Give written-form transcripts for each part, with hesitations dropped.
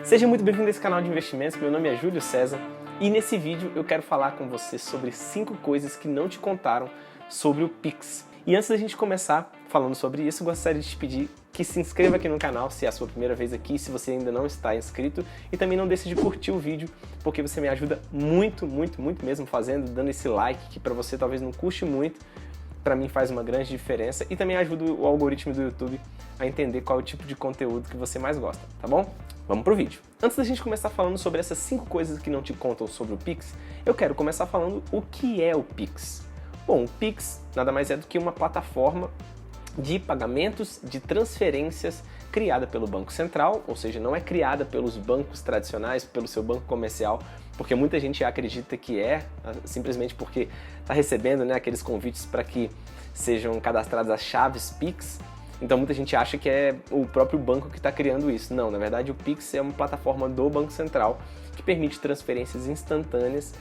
Seja muito bem-vindo a esse canal de investimentos, meu nome é Júlio César e nesse vídeo eu quero falar com você sobre 5 coisas que não te contaram sobre o Pix. E antes da gente começar falando sobre isso, eu gostaria de te pedir que se inscreva aqui no canal se é a sua primeira vez aqui, se você ainda não está inscrito, e também não deixe de curtir o vídeo, porque você me ajuda muito mesmo fazendo, dando esse like, que para você talvez não custe muito, para mim faz uma grande diferença, e também ajuda o algoritmo do YouTube a entender qual é o tipo de conteúdo que você mais gosta, tá bom? Vamos pro vídeo. Antes da gente começar falando sobre essas 5 coisas que não te contam sobre o Pix, eu quero começar falando o que é o Pix. Bom, o Pix nada mais é do que uma plataforma de pagamentos, de transferências criada pelo Banco Central, ou seja, não é criada pelos bancos tradicionais, pelo seu banco comercial, porque muita gente acredita que é, simplesmente porque está recebendo, né, aqueles convites para que sejam cadastradas as chaves Pix. Então muita gente acha que é o próprio banco que está criando isso. Não, na verdade o Pix é uma plataforma do Banco Central que permite transferências instantâneas,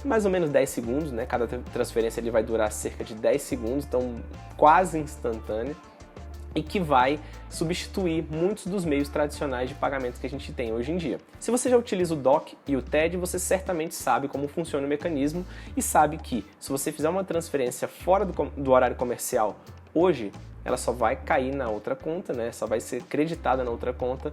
mais ou menos 10 segundos, né? Cada transferência ele vai durar cerca de 10 segundos, então quase instantânea, e que vai substituir muitos dos meios tradicionais de pagamento que a gente tem hoje em dia. Se você já utiliza o DOC e o TED, você certamente sabe como funciona o mecanismo e sabe que se você fizer uma transferência fora do horário comercial hoje, ela só vai cair na outra conta, né? Só vai ser creditada na outra conta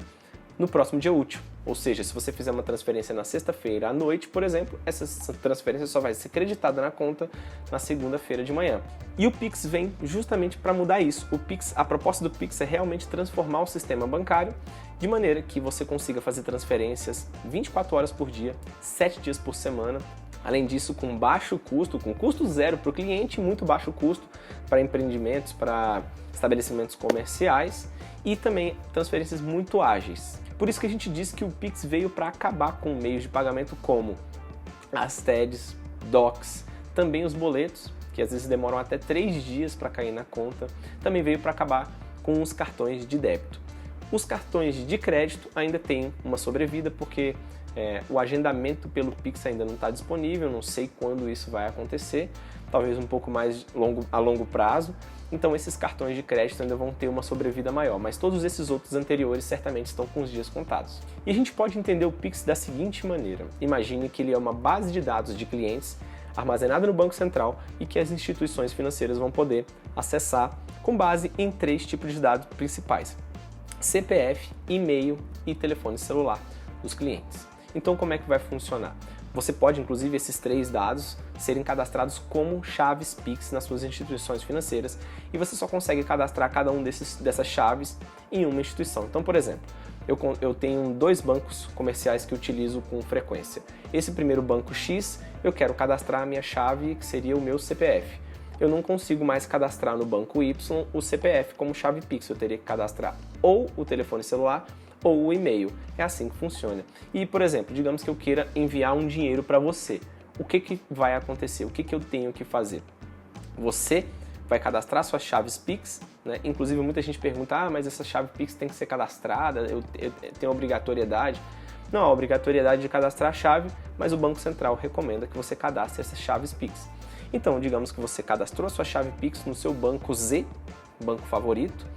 no próximo dia útil. Ou seja, se você fizer uma transferência na sexta-feira à noite, por exemplo, essa transferência só vai ser creditada na conta na segunda-feira de manhã. E o Pix vem justamente para mudar isso. A proposta do Pix é realmente transformar o sistema bancário de maneira que você consiga fazer transferências 24 horas por dia, 7 dias por semana. Além disso, com baixo custo, com custo zero para o cliente, muito baixo custo para empreendimentos, para estabelecimentos comerciais e também transferências muito ágeis. Por isso que a gente diz que o Pix veio para acabar com meios de pagamento como as TEDs, DOCs, também os boletos, que às vezes demoram até 3 dias para cair na conta, também veio para acabar com os cartões de débito. Os cartões de crédito ainda têm uma sobrevida porque o agendamento pelo Pix ainda não está disponível, não sei quando isso vai acontecer, talvez um pouco mais a longo prazo. Então esses cartões de crédito ainda vão ter uma sobrevida maior, mas todos esses outros anteriores certamente estão com os dias contados. E a gente pode entender o Pix da seguinte maneira: imagine que ele é uma base de dados de clientes armazenada no Banco Central e que as instituições financeiras vão poder acessar com base em 3 tipos de dados principais: CPF, e-mail e telefone celular dos clientes. Então como é que vai funcionar? Você pode, inclusive, esses 3 dados serem cadastrados como chaves Pix nas suas instituições financeiras e você só consegue cadastrar cada um dessas chaves em uma instituição. Então, por exemplo, eu tenho 2 bancos comerciais que utilizo com frequência. Esse primeiro banco X, eu quero cadastrar a minha chave, que seria o meu CPF. Eu não consigo mais cadastrar no banco Y o CPF como chave Pix, eu teria que cadastrar ou o telefone celular ou o e-mail. É assim que funciona. E, por exemplo, digamos que eu queira enviar um dinheiro para você. O que vai acontecer? O que eu tenho que fazer? Você vai cadastrar suas chaves Pix, né? Inclusive muita gente pergunta, mas essa chave Pix tem que ser cadastrada, eu tenho obrigatoriedade. Não há obrigatoriedade de cadastrar a chave, mas o Banco Central recomenda que você cadastre essas chaves Pix. Então, digamos que você cadastrou a sua chave Pix no seu banco Z, banco favorito,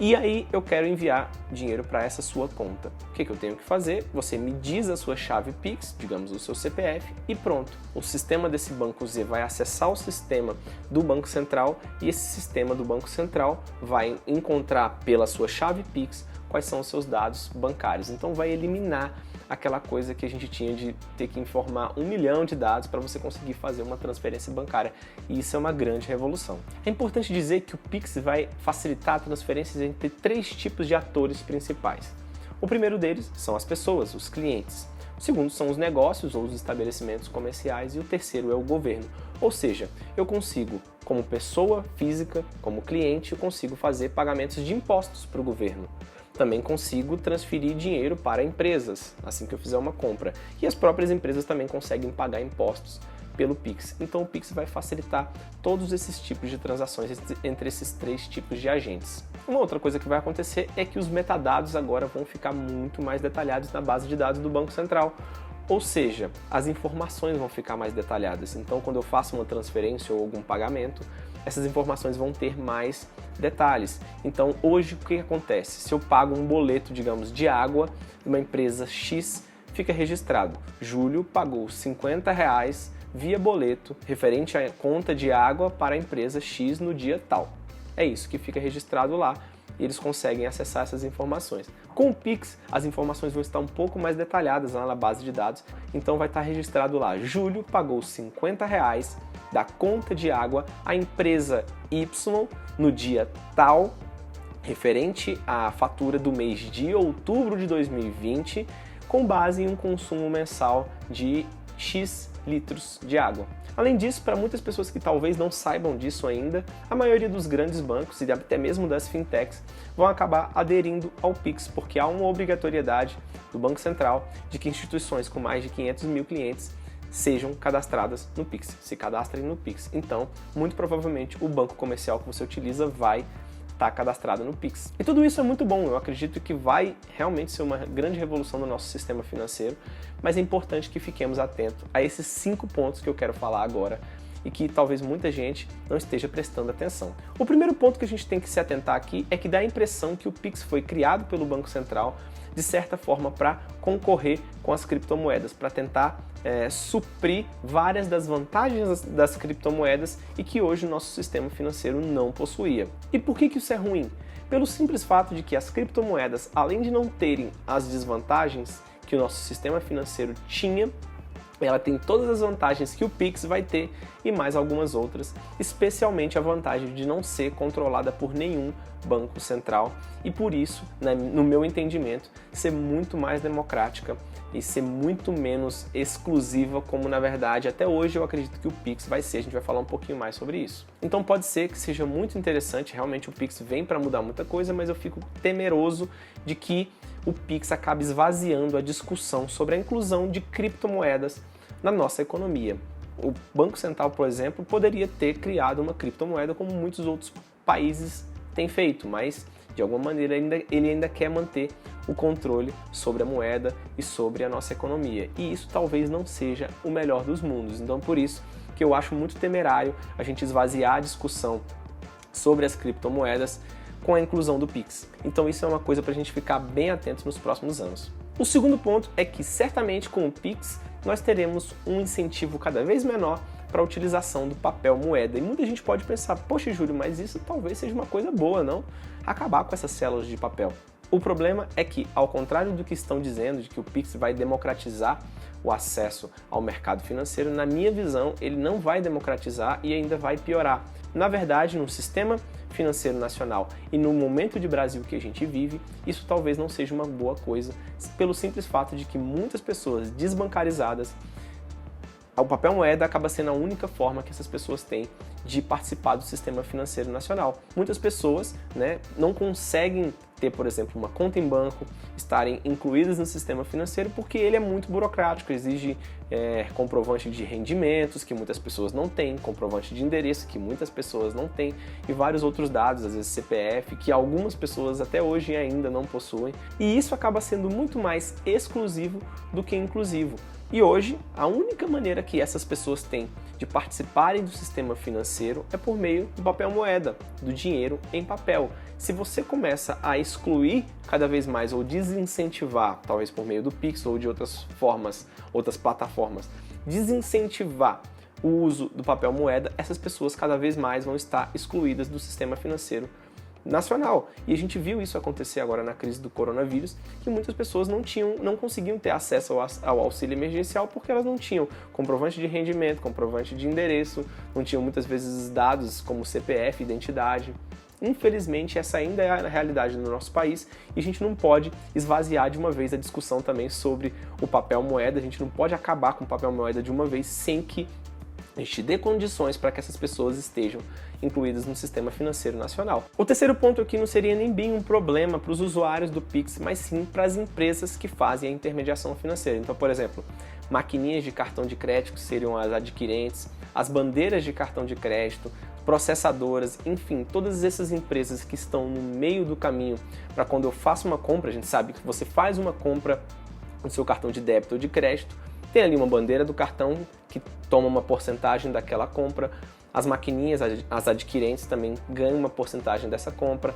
e aí eu quero enviar dinheiro para essa sua conta. O que eu tenho que fazer? Você me diz a sua chave Pix, digamos o seu CPF, e pronto. O sistema desse banco Z vai acessar o sistema do Banco Central e esse sistema do Banco Central vai encontrar pela sua chave Pix quais são os seus dados bancários. Então vai eliminar aquela coisa que a gente tinha de ter que informar 1 milhão de dados para você conseguir fazer uma transferência bancária. E isso é uma grande revolução. É importante dizer que o Pix vai facilitar transferências entre 3 tipos de atores principais. O primeiro deles são as pessoas, os clientes. O segundo são os negócios ou os estabelecimentos comerciais e o terceiro é o governo. Ou seja, eu consigo, como pessoa física, como cliente, eu consigo fazer pagamentos de impostos para o governo. Também consigo transferir dinheiro para empresas, assim que eu fizer uma compra. E as próprias empresas também conseguem pagar impostos pelo Pix. Então o Pix vai facilitar todos esses tipos de transações entre esses 3 tipos de agentes. Uma outra coisa que vai acontecer é que os metadados agora vão ficar muito mais detalhados na base de dados do Banco Central. Ou seja, as informações vão ficar mais detalhadas. Então quando eu faço uma transferência ou algum pagamento, essas informações vão ter mais detalhes. Então hoje o que acontece? Se eu pago um boleto, digamos, de água de uma empresa X, fica registrado: Júlio pagou R$50 via boleto referente à conta de água para a empresa X no dia tal. É isso que fica registrado lá e eles conseguem acessar essas informações. Com o Pix, as informações vão estar um pouco mais detalhadas lá na base de dados, então vai estar registrado lá: Júlio pagou R$50 da conta de água à empresa Y no dia tal, referente à fatura do mês de outubro de 2020, com base em um consumo mensal de X litros de água. Além disso, para muitas pessoas que talvez não saibam disso ainda, a maioria dos grandes bancos e até mesmo das fintechs vão acabar aderindo ao Pix, porque há uma obrigatoriedade do Banco Central de que instituições com mais de 500 mil clientes sejam cadastradas no Pix, se cadastrem no Pix. Então, muito provavelmente, o banco comercial que você utiliza vai estar cadastrado no Pix. E tudo isso é muito bom, eu acredito que vai realmente ser uma grande revolução do nosso sistema financeiro, mas é importante que fiquemos atentos a esses 5 pontos que eu quero falar agora e que talvez muita gente não esteja prestando atenção. O primeiro ponto que a gente tem que se atentar aqui é que dá a impressão que o Pix foi criado pelo Banco Central de certa forma para concorrer com as criptomoedas, para tentar suprir várias das vantagens das criptomoedas e que hoje o nosso sistema financeiro não possuía. E por que isso é ruim? Pelo simples fato de que as criptomoedas, além de não terem as desvantagens que o nosso sistema financeiro tinha, ela tem todas as vantagens que o Pix vai ter e mais algumas outras, especialmente a vantagem de não ser controlada por nenhum banco central e por isso, no meu entendimento, ser muito mais democrática e ser muito menos exclusiva, como na verdade até hoje eu acredito que o Pix vai ser. A gente vai falar um pouquinho mais sobre isso. Então pode ser que seja muito interessante, realmente o Pix vem para mudar muita coisa, mas eu fico temeroso de que o Pix acabe esvaziando a discussão sobre a inclusão de criptomoedas na nossa economia. O Banco Central, por exemplo, poderia ter criado uma criptomoeda como muitos outros países têm feito, mas de alguma maneira ele ainda quer manter o controle sobre a moeda e sobre a nossa economia. E isso talvez não seja o melhor dos mundos. Então por isso que eu acho muito temerário a gente esvaziar a discussão sobre as criptomoedas com a inclusão do Pix. Então isso é uma coisa para a gente ficar bem atento nos próximos anos. O segundo ponto é que certamente com o Pix nós teremos um incentivo cada vez menor para a utilização do papel moeda. E muita gente pode pensar: poxa, Júlio, mas isso talvez seja uma coisa boa, não? Acabar com essas células de papel. O problema é que, ao contrário do que estão dizendo, de que o Pix vai democratizar o acesso ao mercado financeiro, na minha visão, ele não vai democratizar e ainda vai piorar. Na verdade, no sistema financeiro nacional e no momento de Brasil que a gente vive, isso talvez não seja uma boa coisa, pelo simples fato de que muitas pessoas desbancarizadas, o papel moeda acaba sendo a única forma que essas pessoas têm de participar do sistema financeiro nacional. Muitas pessoas, não conseguem ter, por exemplo, uma conta em banco, estarem incluídas no sistema financeiro porque ele é muito burocrático, exige comprovante de rendimentos que muitas pessoas não têm, comprovante de endereço que muitas pessoas não têm e vários outros dados, às vezes CPF, que algumas pessoas até hoje ainda não possuem. E isso acaba sendo muito mais exclusivo do que inclusivo. E hoje, a única maneira que essas pessoas têm de participarem do sistema financeiro é por meio do papel moeda, do dinheiro em papel. Se você começa a excluir cada vez mais ou desincentivar, talvez por meio do Pix ou de outras formas, outras plataformas, desincentivar o uso do papel moeda, essas pessoas cada vez mais vão estar excluídas do sistema financeiro nacional. E a gente viu isso acontecer agora na crise do coronavírus, que muitas pessoas não conseguiam ter acesso ao auxílio emergencial porque elas não tinham comprovante de rendimento, comprovante de endereço, não tinham muitas vezes dados como CPF, identidade. Infelizmente, essa ainda é a realidade no nosso país e a gente não pode esvaziar de uma vez a discussão também sobre o papel moeda, a gente não pode acabar com o papel moeda de uma vez sem que a gente dê condições para que essas pessoas estejam incluídas no sistema financeiro nacional. O terceiro ponto aqui não seria nem bem um problema para os usuários do Pix, mas sim para as empresas que fazem a intermediação financeira. Então, por exemplo, maquininhas de cartão de crédito seriam as adquirentes, as bandeiras de cartão de crédito, processadoras, enfim, todas essas empresas que estão no meio do caminho para quando eu faço uma compra, a gente sabe que você faz uma compra no seu cartão de débito ou de crédito, tem ali uma bandeira do cartão que toma uma porcentagem daquela compra, as maquininhas, as adquirentes também ganham uma porcentagem dessa compra.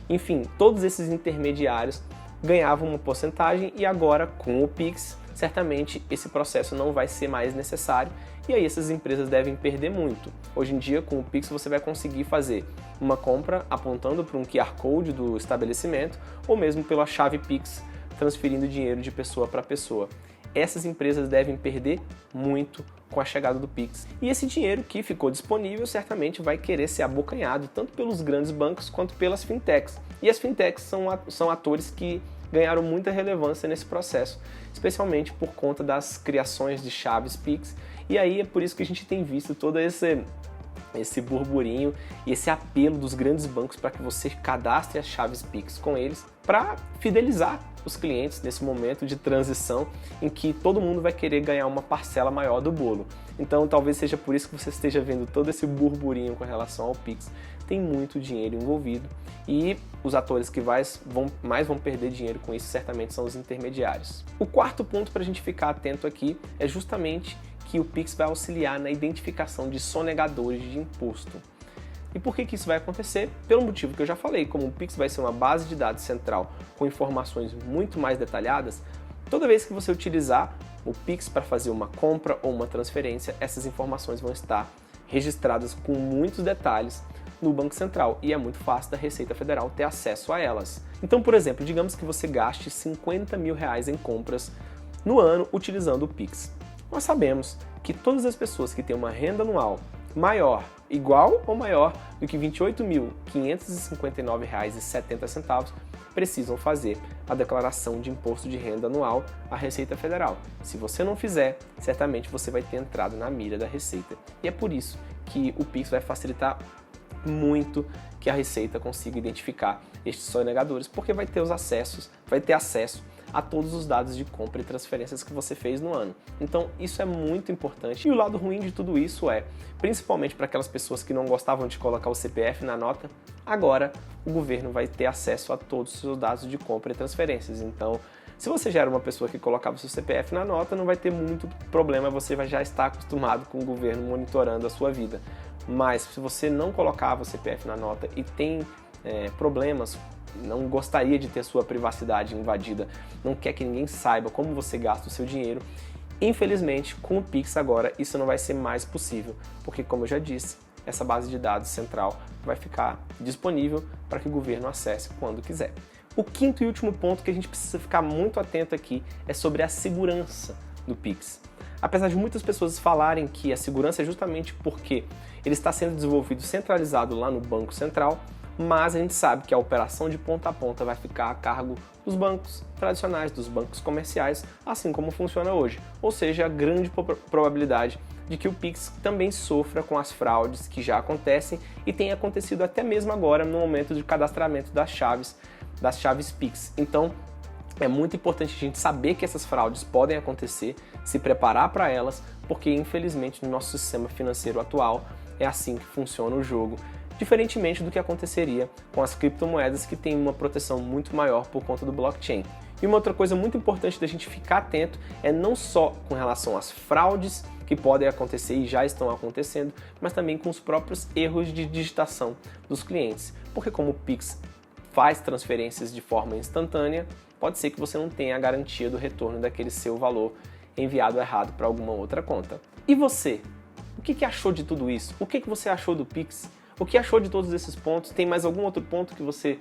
Enfim, todos esses intermediários ganhavam uma porcentagem e agora com o Pix, certamente esse processo não vai ser mais necessário e aí essas empresas devem perder muito. Hoje em dia, com o Pix, você vai conseguir fazer uma compra apontando para um QR Code do estabelecimento ou mesmo pela chave Pix, transferindo dinheiro de pessoa para pessoa. Essas empresas devem perder muito com a chegada do Pix. E esse dinheiro que ficou disponível certamente vai querer ser abocanhado tanto pelos grandes bancos quanto pelas fintechs. E as fintechs são atores que ganharam muita relevância nesse processo, especialmente por conta das criações de chaves Pix. E aí é por isso que a gente tem visto todo esse burburinho e esse apelo dos grandes bancos para que você cadastre as chaves Pix com eles para fidelizar os clientes nesse momento de transição em que todo mundo vai querer ganhar uma parcela maior do bolo. Então talvez seja por isso que você esteja vendo todo esse burburinho com relação ao Pix. Tem muito dinheiro envolvido e os atores que mais vão perder dinheiro com isso certamente são os intermediários. O quarto ponto para a gente ficar atento aqui é justamente que o Pix vai auxiliar na identificação de sonegadores de imposto. E por que isso vai acontecer? Pelo motivo que eu já falei, como o Pix vai ser uma base de dados central com informações muito mais detalhadas, toda vez que você utilizar o Pix para fazer uma compra ou uma transferência, essas informações vão estar registradas com muitos detalhes no Banco Central e é muito fácil da Receita Federal ter acesso a elas. Então, por exemplo, digamos que você gaste 50 mil reais em compras no ano utilizando o Pix. Nós sabemos que todas as pessoas que têm uma renda anual maior, igual ou maior do que R$ 28.559,70 precisam fazer a declaração de imposto de renda anual à Receita Federal. Se você não fizer, certamente você vai ter entrado na mira da Receita. E é por isso que o Pix vai facilitar muito que a Receita consiga identificar estes sonegadores, porque vai ter acesso a todos os dados de compra e transferências que você fez no ano. Então isso é muito importante. E o lado ruim de tudo isso é, principalmente para aquelas pessoas que não gostavam de colocar o CPF na nota, agora o governo vai ter acesso a todos os seus dados de compra e transferências. Então, se você já era uma pessoa que colocava o seu CPF na nota, não vai ter muito problema, você vai já estar acostumado com o governo monitorando a sua vida. Mas se você não colocava o CPF na nota e tem problemas, não gostaria de ter sua privacidade invadida, não quer que ninguém saiba como você gasta o seu dinheiro, infelizmente, com o Pix agora isso não vai ser mais possível, porque como eu já disse, essa base de dados central vai ficar disponível para que o governo acesse quando quiser. O quinto e último ponto que a gente precisa ficar muito atento aqui é sobre a segurança do Pix. Apesar de muitas pessoas falarem que a segurança é justamente porque ele está sendo desenvolvido centralizado lá no Banco Central, mas a gente sabe que a operação de ponta a ponta vai ficar a cargo dos bancos tradicionais, dos bancos comerciais, assim como funciona hoje. Ou seja, a grande probabilidade de que o Pix também sofra com as fraudes que já acontecem e tem acontecido até mesmo agora no momento de cadastramento das chaves Pix. Então, é muito importante a gente saber que essas fraudes podem acontecer, se preparar para elas, porque infelizmente no nosso sistema financeiro atual é assim que funciona o jogo, diferentemente do que aconteceria com as criptomoedas que têm uma proteção muito maior por conta do blockchain. E uma outra coisa muito importante da gente ficar atento é não só com relação às fraudes que podem acontecer e já estão acontecendo, mas também com os próprios erros de digitação dos clientes, porque como o Pix faz transferências de forma instantânea, pode ser que você não tenha a garantia do retorno daquele seu valor enviado errado para alguma outra conta. E você? O que achou de tudo isso? O que você achou do Pix? O que achou de todos esses pontos? Tem mais algum outro ponto que você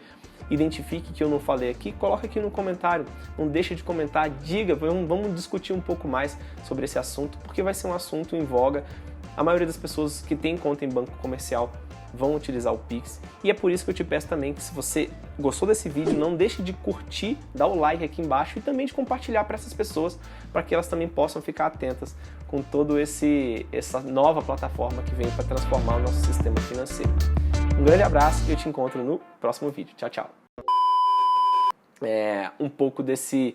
identifique que eu não falei aqui? Coloca aqui no comentário. Não deixa de comentar, diga, vamos discutir um pouco mais sobre esse assunto, porque vai ser um assunto em voga. A maioria das pessoas que tem conta em banco comercial vão utilizar o Pix. E é por isso que eu te peço também que se você gostou desse vídeo, não deixe de curtir, dar o like aqui embaixo e também de compartilhar para essas pessoas, para que elas também possam ficar atentas com todo essa nova plataforma que vem para transformar o nosso sistema financeiro. Um grande abraço e eu te encontro no próximo vídeo. Tchau, tchau. Um pouco desse